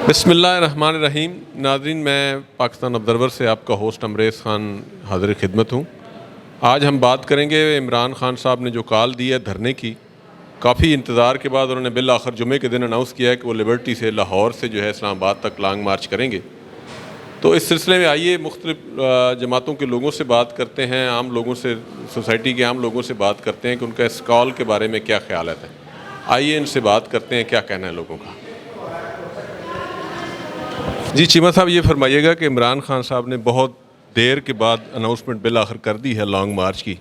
बिस्मिल्लाहिर्रहमानिर्रहीम। नाज़रीन, मैं पाकिस्तान ऑब्ज़र्वर से आपका होस्ट अमरेज़ ख़ान हाज़िर खिदमत हूँ। आज हम बात करेंगे इमरान ख़ान साहब ने जो कॉल दी है धरने की। काफ़ी इंतज़ार के बाद उन्होंने बिल आखिर जुमे के दिन अनाउंस किया है कि वो लिबर्टी से लाहौर से जो है इस्लामाबाद तक लॉन्ग मार्च करेंगे। तो इस सिलसिले में आइए मुख्तलिफ़ जमातों के लोगों से बात करते हैं, आम लोगों से, सोसाइटी के आम लोगों से बात करते हैं कि उनका इस कॉल के बारे में क्या ख्याल है। आइए इनसे बात करते हैं क्या कहना है लोगों का। जी चीमा साहब, ये फरमाइएगा कि इमरान ख़ान साहब ने बहुत देर के बाद अनाउंसमेंट बिल आखिर कर दी है लॉन्ग मार्च की।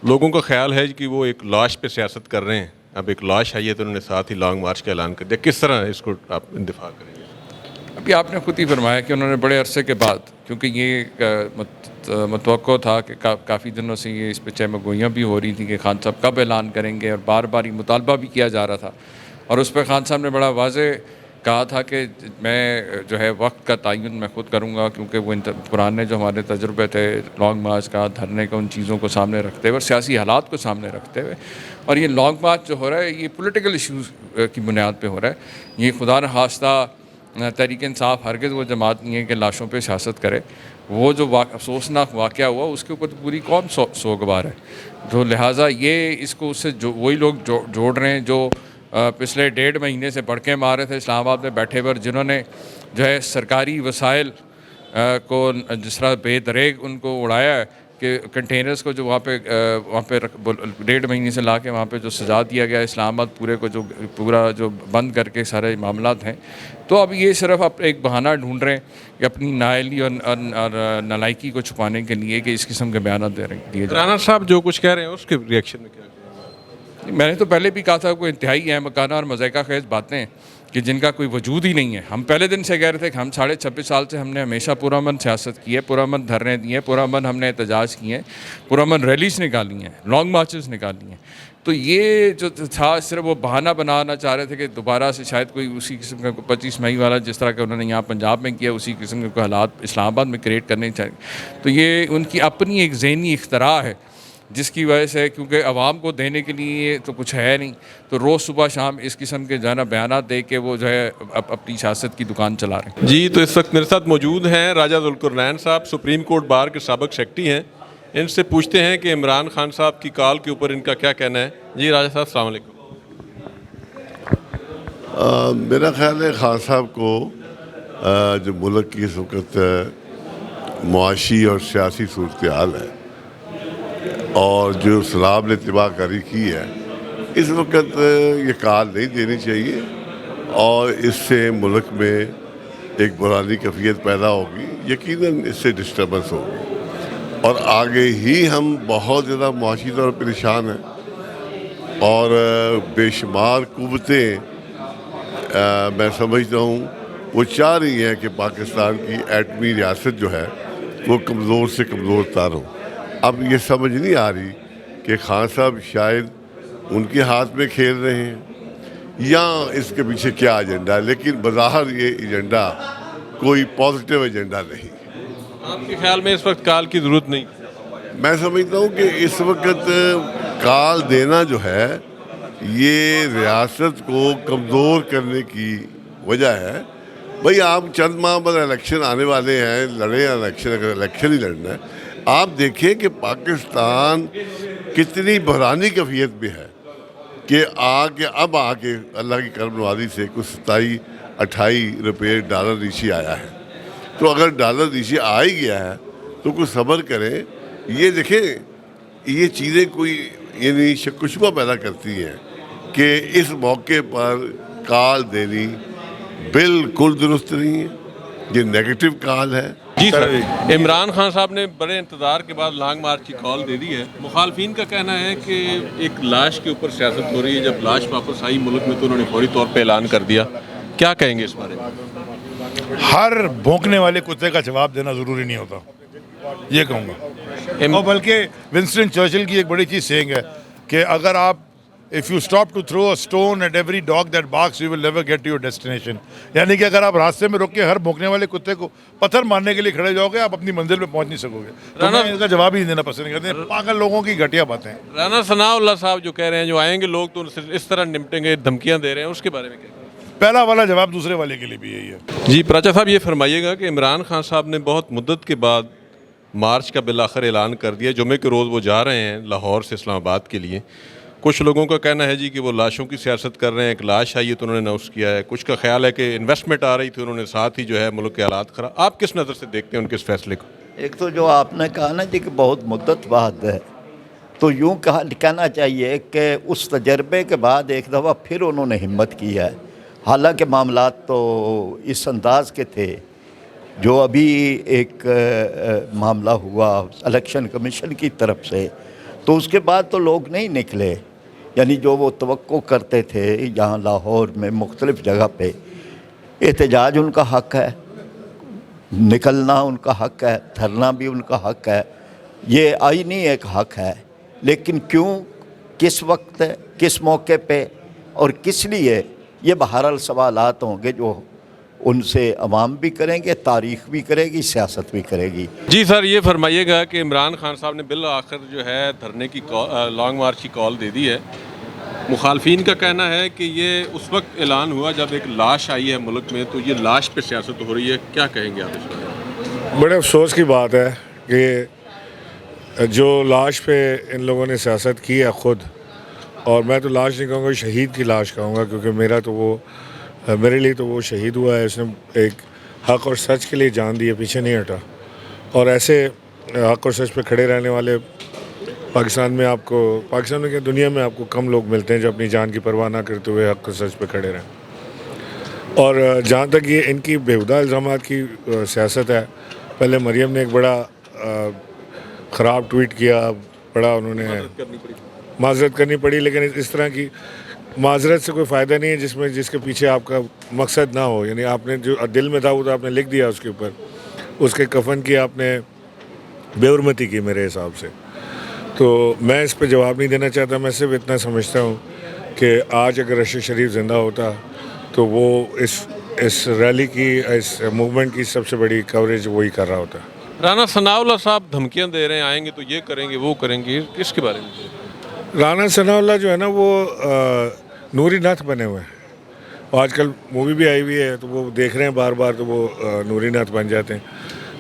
लोगों का ख्याल है कि वो एक लाश पे सियासत कर रहे हैं। अब एक लाश आई है तो उन्होंने साथ ही लॉन्ग मार्च का ऐलान कर दिया। किस तरह इसको आप इंतफा करेंगे? अभी आपने खुद ही फरमाया कि उन्होंने बड़े अरसे के बाद, क्योंकि ये मतवक्को था कि काफ़ी दिनों से ये इस पर चहमगोइयाँ भी हो रही थी कि खान साहब कब ऐलान करेंगे, और बार बार ये मुतालबा भी किया जा रहा था। और उस पर खान साहब ने बड़ा वाज़े कहा था कि मैं जो है वक्त का तयन मैं खुद करूँगा, क्योंकि वो पुराने जो हमारे तजुर्बे थे लॉन्ग मार्च का, धरने का, उन चीज़ों को सामने रखते हुए और सियासी हालात को सामने रखते हुए। और ये लॉन्ग मार्च जो हो रहा है ये पॉलिटिकल इश्यूज़ की बुनियाद पे हो रहा है। ये खुदा न खास्ता तहरीक इंसाफ हरगिज़ वो जमात नहीं है कि लाशों पे सियासत करे। वो जो अफसोसनाक वाक़या हुआ उसके ऊपर तो पूरी कौम सोगवार है। तो लिहाजा ये इसको उससे जो वही लोग जोड़ रहे हैं जो पिछले 1.5 महीने से भड़के मार रहे थे इस्लामाबाद में बैठे पर, जिन्होंने जो है सरकारी वसाइल को जिस तरह बेदरेग उनको उड़ाया है कि कंटेनर्स को जो वहाँ पे 1.5 महीने से ला के वहाँ पे जो सजा दिया गया इस्लामाबाद पूरे को, जो पूरा जो बंद करके सारे मामलात हैं। तो अब ये सिर्फ आप एक बहाना ढूंढ रहे हैं कि अपनी नाअहली और नालायकी को छुपाने के लिए कि इस किस्म के बयान दिए जाए। राना साहब जो कुछ कह रहे हैं उसके रिएक्शन में क्या? मैंने तो पहले भी कहा था कोई इंतहाई अहमकाना और मज़ाक़ा खेज़ बातें कि जिनका कोई वजूद ही नहीं है। हम पहले दिन से कह रहे थे कि हम 26.5 साल से हमने हमेशा पुरअमन सियासत की है, पुरअमन धरने दिए, पुरअमन हमने एहतजाज किए हैं, पुरअमन रैलीज़ निकाली हैं, लॉन्ग मार्चेस निकाली हैं। तो ये जो था सिर्फ वो बहाना बनाना चाह रहे थे कि दोबारा से शायद कोई उसी किस्म का 25 मई वाला जिस तरह का उन्होंने यहाँ पंजाब में किया उसी किस्म के कोई हालात इस्लामाबाद में क्रिएट करने चाहिए। तो ये उनकी अपनी एक ज़हनी इख्तरा है जिसकी वजह से, क्योंकि आवाम को देने के लिए तो कुछ है नहीं, तो रोज़ सुबह शाम इस किस्म के जाना बयान दे के वो जो है अपनी सियासत की दुकान चला रहे हैं। जी, तो इस वक्त मेरे साथ मौजूद हैं राजा ज़ुल्करनैन साहब, सुप्रीम कोर्ट बार के साबिक सेक्रेटरी हैं। इनसे पूछते हैं कि इमरान खान साहब की कॉल के ऊपर इनका क्या कहना है। जी राजा साहब, अस्सलाम वालेकुम। मेरा ख्याल है खान साहब को जो मुल्क की इस वक्त मुआशी और सियासी सूरत हाल है और जो सलाब ने तबाहकारी की है, इस वक्त ये कॉल नहीं देनी चाहिए और इससे मुल्क में एक बुरानी कैफियत पैदा होगी। यकीनन इससे डिस्टर्बेंस होगी और आगे ही हम बहुत ज़्यादा मुआशी तौर पर परेशान हैं और बेशुमार कुव्वतें मैं समझता हूँ वो चाह रही हैं कि पाकिस्तान की एटमी रियासत जो है वो कमज़ोर से कमज़ोर तर हो। अब ये समझ नहीं आ रही कि खान साहब शायद उनके हाथ में खेल रहे हैं या इसके पीछे क्या एजेंडा है, लेकिन बज़ाहिर ये एजेंडा कोई पॉजिटिव एजेंडा नहीं। आपके ख्याल में इस वक्त कॉल की ज़रूरत नहीं? मैं समझता हूँ कि इस वक्त कॉल देना जो है ये रियासत को कमज़ोर करने की वजह है। भाई आप चंद माह बाद इलेक्शन आने वाले हैं, लड़े इलेक्शन, अगर इलेक्शन ही लड़ना है। आप देखिए कि पाकिस्तान कितनी बहरानी कैफियत में है कि अब आके अल्लाह की करम नवाज़ी से कुछ 27-28 रुपये डॉलर नीचे आया है। तो अगर डॉलर नीचे आ ही गया है तो कुछ सब्र करें। ये देखें, ये चीज़ें कोई यानी शक-व-शुबा पैदा करती हैं कि इस मौके पर कॉल देनी बिल्कुल दुरुस्त नहीं है, ये नेगेटिव कॉल है। जी सर, इमरान खान साहब ने बड़े इंतज़ार के बाद लॉन्ग मार्च की कॉल दे दी है। मुखालफिन का कहना है कि एक लाश के ऊपर सियासत हो रही है। जब लाश वापस आई मुल्क में तो उन्होंने फौरी तौर पे ऐलान कर दिया। क्या कहेंगे इस बारे में? हर भौंकने वाले कुत्ते का जवाब देना ज़रूरी नहीं होता, ये कहूँगा। और बल्कि विंस्टन चर्चिल की एक बड़ी चीज़ सेइंग है कि अगर आप if you stop to throw a stone at every dog that barks you will never get to your destination. यानी कि अगर आप रास्ते में रुक के हर भौंकने वाले कुत्ते को पत्थर मारने के लिए खड़े जाओगे, आप अपनी मंजिल पे पहुंच नहीं सकोगे। तो मैं इसका जवाब ही देना पसंद करते हैं। पागल लोगों की घटिया बातें। राना सनाउल्लाह साहब जो कह रहे हैं जो आएंगे लोग तो इस तरह निपटेंगे, धमकियां दे रहे हैं, उसके बारे में क्या? पहला वाला जवाब दूसरे वाले के लिए भी यही है। जी प्राचा साहब, ये फरमाइएगा कि इमरान खान साहब ने बहुत मुद्दत के बाद मार्च का बिल आखिर ऐलान कर दिया। जुमे के रोज़ वो जा रहे हैं लाहौर से इस्लामाबाद के लिए। कुछ लोगों का कहना है जी कि वो लाशों की सियासत कर रहे हैं, एक लाश आई है तो उन्होंने अनाउंस किया है। कुछ का ख्याल है कि इन्वेस्टमेंट आ रही थी, उन्होंने साथ ही जो है मुल्क के हालात खराब। आप किस नज़र से देखते हैं उनके इस फैसले को? एक तो जो आपने कहा ना जी कि बहुत मुद्दत बाद है, तो यूँ कहना चाहिए कि उस तजर्बे के बाद एक दफ़ा फिर उन्होंने हिम्मत की है। हालांकि मामलात तो इस अंदाज के थे जो अभी एक मामला हुआ इलेक्शन कमीशन की तरफ से, तो उसके बाद तो लोग नहीं निकले। यानी जो वो तवक्को करते थे यहाँ लाहौर में मुख्तलिफ़ जगह पे, एहतजाज उनका हक़ है, निकलना उनका हक़ है, धरना भी उनका हक़ है, ये आईनी एक हक़ है। लेकिन क्यों, किस वक्त, किस मौके पे और किस लिए, ये बहरहाल सवालात होंगे जो उनसे अवाम भी करेंगे, तारीख़ भी करेगी, सियासत भी करेगी। जी सर, ये फरमाइएगा कि इमरान खान साहब ने बिल आखिर जो है धरने की लॉन्ग मार्च की कॉल दे दी है। मुखालफिन का कहना है कि ये उस वक्त ऐलान हुआ जब एक लाश आई है मुल्क में, तो ये लाश पे सियासत हो रही है। क्या कहेंगे आप इस बारे? बड़े अफसोस की बात है कि जो लाश पे इन लोगों ने सियासत की है ख़ुद, और मैं तो लाश नहीं कहूँगा, शहीद की लाश कहूँगा, क्योंकि मेरे लिए तो वो शहीद हुआ है, उसने एक हक़ और सच के लिए जान दी है, पीछे नहीं हटा। और ऐसे हक़ और सच पे खड़े रहने वाले पाकिस्तान में क्या दुनिया में आपको कम लोग मिलते हैं जो अपनी जान की परवाह ना करते हुए हक़ और सच पे खड़े रहें। और जहाँ तक ये इनकी बेहुदा इल्ज़ामात की सियासत है, पहले मरियम ने एक बड़ा ख़राब ट्वीट किया, बड़ा उन्होंने माजरत करनी पड़ी, लेकिन इस तरह की माजरत से कोई फ़ायदा नहीं है जिसके पीछे आपका मकसद ना हो। यानी आपने जो दिल में था वो तो आपने लिख दिया उसके ऊपर, उसके कफन की आपने बेहुरमती की मेरे हिसाब से। तो मैं इस पे जवाब नहीं देना चाहता। मैं सिर्फ इतना समझता हूँ कि आज अगर अरशद शरीफ ज़िंदा होता तो वो इस रैली की, इस मूवमेंट की सबसे बड़ी कवरेज वही कर रहा होता। राना सनाउल्लाह साहब धमकियाँ दे रहे हैं, आएंगे तो ये करेंगे वो करेंगे, किसके बारे में? राना सनाउल्लाह जो है ना वो नूरी नाथ बने हुए हैं। आजकल मूवी भी आई हुई है तो वो देख रहे हैं बार बार, तो वो नूरी नाथ बन जाते हैं।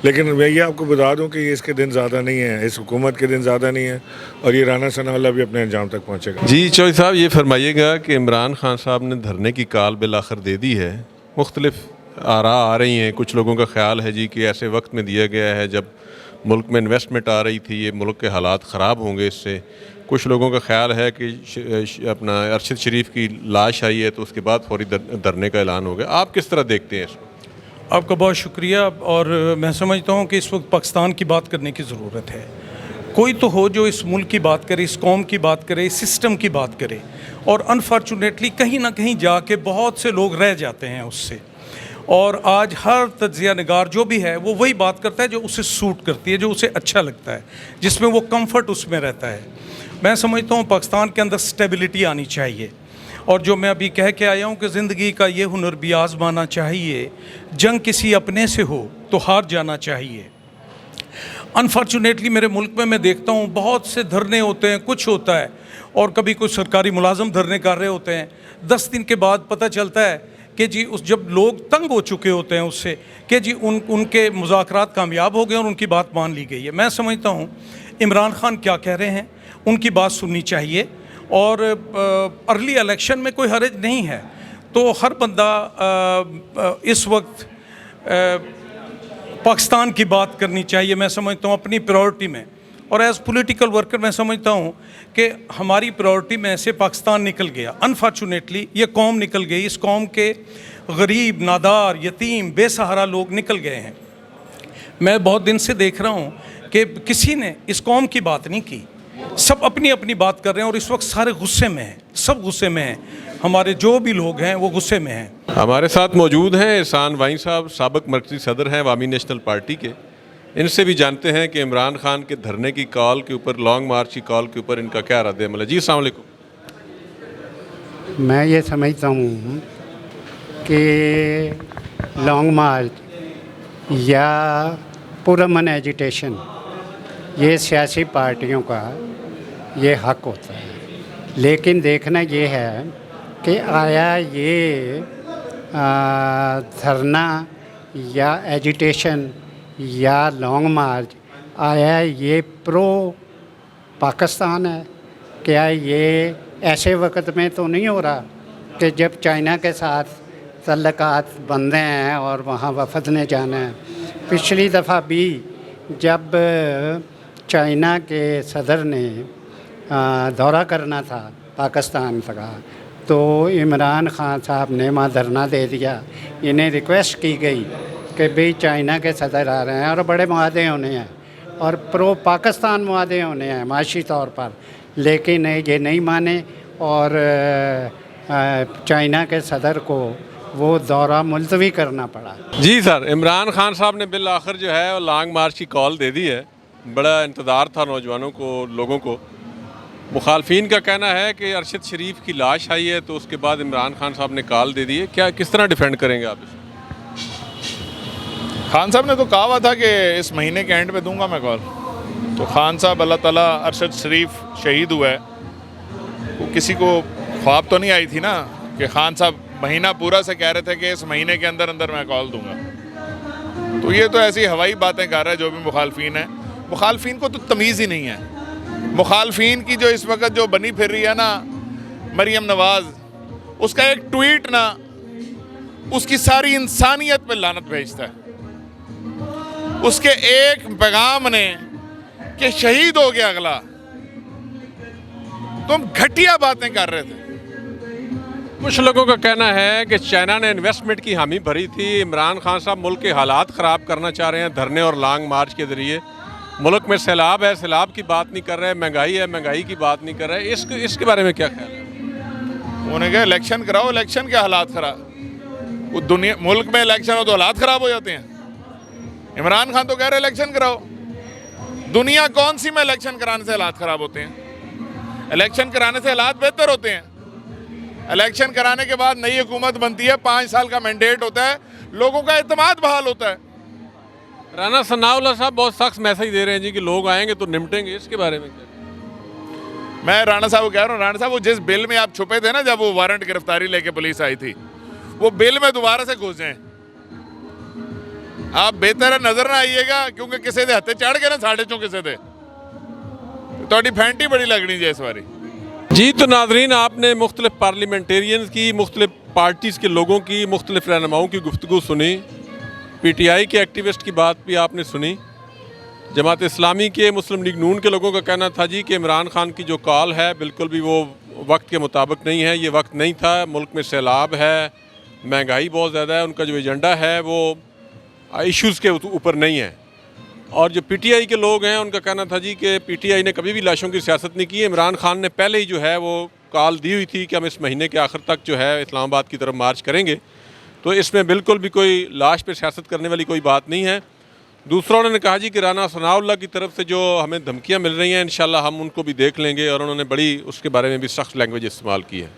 लेकिन मैं ये आपको बता दूं कि ये इसके दिन ज़्यादा नहीं है, इस हुकूमत के दिन ज़्यादा नहीं है, और ये राना सनाउल्लाह भी अपने अंजाम तक पहुँचेगा। जी चौधरी साहब, ये फरमाइएगा कि इमरान खान साहब ने धरने की काल बिल आखिर दे दी है। मुख्तलिफ आरा आ रही हैं, कुछ लोगों का ख्याल है जी कि ऐसे वक्त में दिया गया है जब मुल्क में इन्वेस्टमेंट आ रही थी, ये मुल्क के हालात ख़राब होंगे इससे। कुछ लोगों का ख्याल है कि अपना अरशद शरीफ की लाश आई है तो उसके बाद फौरी धरने का ऐलान हो गया। आप किस तरह देखते हैं इसको? आपका बहुत शुक्रिया। और मैं समझता हूँ कि इस वक्त पाकिस्तान की बात करने की ज़रूरत है। कोई तो हो जो इस मुल्क की बात करे, इस कौम की बात करे, इस सिस्टम की बात करे, और अनफॉर्चुनेटली कहीं ना कहीं जाके बहुत से लोग रह जाते हैं उससे। और आज हर तज्ज़िया निगार जो भी है वो वही बात करता है जो उसे सूट करती है, जो उसे अच्छा लगता है, जिसमें वो कंफर्ट उसमें रहता है। मैं समझता हूँ पाकिस्तान के अंदर स्टेबिलिटी आनी चाहिए। और जो मैं अभी कह के आया हूँ कि ज़िंदगी का ये हुनर भी आज़माना चाहिए, जंग किसी अपने से हो तो हार जाना चाहिए। अनफॉर्चुनेटली मेरे मुल्क में मैं देखता हूँ बहुत से धरने होते हैं, कुछ होता है, और कभी कुछ सरकारी मुलाजम धरने कर रहे होते हैं। 10 दिन के बाद पता चलता है कि जी जब लोग तंग हो चुके होते हैं उससे कि जी उनके मुज़ाकरात कामयाब हो गए और उनकी बात मान ली गई है। मैं समझता हूँ इमरान खान क्या कह रहे हैं, उनकी बात सुननी चाहिए। और अर्ली इलेक्शन में कोई हर्ज नहीं है, तो हर बंदा इस वक्त पाकिस्तान की बात करनी चाहिए। मैं समझता हूँ अपनी प्रायोरिटी में, और एज़ पॉलिटिकल वर्कर मैं समझता हूँ कि हमारी प्रायोरिटी में से पाकिस्तान निकल गया। अनफॉर्चुनेटली ये कौम निकल गई, इस कौम के गरीब, नादार, यतीम, बेसहारा लोग निकल गए हैं। मैं बहुत दिन से देख रहा हूँ कि किसी ने इस कौम की बात नहीं की, सब अपनी अपनी बात कर रहे हैं, और इस वक्त सारे गुस्से में हैं, सब गुस्से में हैं। हमारे जो भी लोग हैं वो गुस्से में हैं। हमारे साथ मौजूद हैं एहसान वाई साहब, साबिक मरकज़ी सदर हैं अवामी नेशनल पार्टी के। इनसे भी जानते हैं कि इमरान खान के धरने की कॉल के ऊपर, लॉन्ग मार्च की कॉल के ऊपर इनका क्या रद्द अमल है। जी अस्सलाम वालेकुम। मैं ये समझता हूँ कि लॉन्ग मार्च या पुरअमन एजिटेशन ये सियासी पार्टियों का ये हक होता है, लेकिन देखना ये है कि आया ये धरना या एजिटेशन या लॉन्ग मार्च आया ये प्रो पाकिस्तान है? क्या ये ऐसे वक्त में तो नहीं हो रहा कि जब चाइना के साथ तल्लुकात बंदे हैं और वहाँ वफद ने जाना है? पिछली दफ़ा भी जब चाइना के सदर ने दौरा करना था पाकिस्तान का, तो इमरान खान साहब ने वहाँ धरना दे दिया। इन्हें रिक्वेस्ट की गई कि भाई चाइना के सदर आ रहे हैं और बड़े मुआहदे होने हैं और प्रो पाकिस्तान मुआहदे होने हैं माशी तौर पर, लेकिन ये नहीं माने और चाइना के सदर को वो दौरा मुलतवी करना पड़ा। जी सर, इमरान खान साहब ने बिल आखिर जो है वो लॉन्ग मार्च की कॉल दे दी है। बड़ा इंतज़ार था नौजवानों को, लोगों को। मुखालफिन का कहना है कि अरशद शरीफ की लाश आई है तो उसके बाद इमरान खान साहब ने कॉल दे दी है। क्या, किस तरह डिफेंड करेंगे आप इसको? खान साहब ने तो कहा हुआ था कि इस महीने के एंड पे दूंगा मैं कॉल। तो खान साहब अल्लाह ताला, अरशद शरीफ शहीद हुआ है, वो किसी को ख्वाब तो नहीं आई थी ना कि खान साहब महीना पूरा से कह रहे थे कि इस महीने के अंदर अंदर मैं कॉल दूंगा। तो ये तो ऐसी हवाई बातें कर रहा है जो भी मुखालफिन है। मुखालफिन को तो तमीज़ ही नहीं है। मुखालफिन की जो इस वक्त जो बनी फिर रही है ना मरीम नवाज़, उसका एक ट्वीट ना उसकी सारी इंसानियत पे लानत भेजता है। उसके एक पैगाम ने कि शहीद हो गया अगला, तुम घटिया बातें कर रहे थे। कुछ लोगों का कहना है कि चाइना ने इन्वेस्टमेंट की हामी भरी थी। इमरान खान साहब मुल्क के हालात ख़राब करना चाह रहे हैं धरने और लॉन्ग मार्च के ज़रिए। मुल्क में सैलाब है, सैलाब की बात नहीं कर रहे, महंगाई है, महंगाई की बात नहीं कर रहे। इसके बारे में क्या ख्याल है? उन्होंने कहा इलेक्शन कराओ, इलेक्शन के हालात ख़राब। वो दुनिया मुल्क में इलेक्शन हो तो हालात ख़राब हो जाते हैं। इमरान खान तो कह रहे इलेक्शन कराओ। दुनिया कौन सी में इलेक्शन कराने से हालात ख़राब होते हैं? इलेक्शन कराने से हालात बेहतर होते हैं। इलेक्शन कराने के बाद नई हुकूमत बनती है, 5 साल का मैंडेट होता है, लोगों का एतमाद बहाल होता है। राना सनाउल्लाह साहब बहुत सख्त मैसेज दे रहे हैं जी कि लोग आएंगे तो निपटेंगे। इसके बारे में क्या? मैं राणा साहब को कह रहा हूँ, राणा साहब वो जिस बिल में आप छुपे थे ना जब वो वारंट गिरफ्तारी लेके पुलिस आई थी, वो बिल में दोबारा से घुस जाएं। आप बेहतर है नजर ना आइएगा, क्योंकि किसी दे हत्थे चढ़ गए ना 4.5 किसी दे तो फैंटी बड़ी लगनी चाहिए इस बारी। जी तो नाजरीन, आपने मुख्तलिफ पार्लियामेंटेरियंस की, मुख्तलिफ पार्टीज़ के लोगों की, मुख्तलिफ रहनुमाओं की गुफ्तगू सुनी। PTI के एक्टिविस्ट की बात भी आपने सुनी। जमात इस्लामी के, मुस्लिम लीग नून के लोगों का कहना था जी कि इमरान खान की जो कॉल है बिल्कुल भी वो वक्त के मुताबिक नहीं है। ये वक्त नहीं था, मुल्क में सैलाब है, महंगाई बहुत ज़्यादा है, उनका जो एजेंडा है वो इश्यूज़ के ऊपर नहीं है। और जो PTI के लोग हैं उनका कहना था जी कि PTI ने कभी भी लाशों की सियासत नहीं की। इमरान खान ने पहले ही जो है वो कॉल दी हुई थी कि हम इस महीने के आखिर तक जो है इस्लामाबाद की तरफ मार्च करेंगे। तो इसमें बिल्कुल भी कोई लाश पे सियासत करने वाली कोई बात नहीं है। दूसरा उन्होंने कहा जी कि राना सनाउल्लाह की तरफ से जो हमें धमकियाँ मिल रही हैं इंशाल्लाह हम उनको भी देख लेंगे, और उन्होंने बड़ी उसके बारे में भी सख्त लैंग्वेज इस्तेमाल की है।